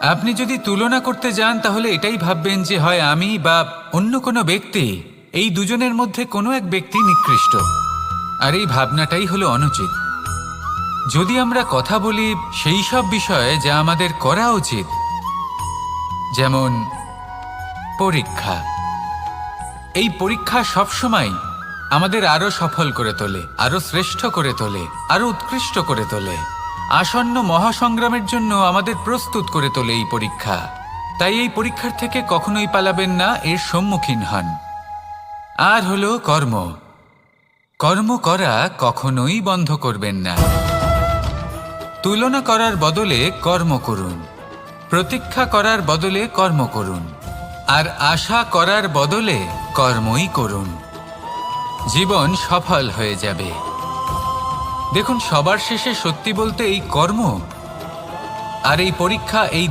আপনি যদি তুলনা করতে যান তাহলে এটাই ভাববেন যে হয় আমি বা অন্য কোনো ব্যক্তি, এই দুজনের মধ্যে কোনো এক ব্যক্তি নিকৃষ্ট। আর এই ভাবনাটাই হলো অনুচিত। যদি আমরা কথা বলি সেই সব বিষয়ে যা আমাদের করা উচিত, যেমন পরীক্ষা, এই পরীক্ষা সবসময় আমাদের আরো সফল করে তোলে, আরো শ্রেষ্ঠ করে তোলে, আরো উৎকৃষ্ট করে তোলে। আসন্ন মহাসংগ্রামের জন্য আমাদের প্রস্তুত করে তোলে এই পরীক্ষা। তাই এই পরীক্ষার থেকে কখনোই পালাবেন না, এর সম্মুখীন হন। আর হলো কর্ম। কর্ম করা কখনোই বন্ধ করবেন না। তুলনা করার বদলে কর্ম করুন, প্রতীক্ষা করার বদলে কর্ম করুন, আর আশা করার বদলে কর্মই করুন। জীবন সফল হয়ে যাবে। দেখুন, সবার শেষে সত্যি বলতে এই কর্ম আর এই পরীক্ষা, এই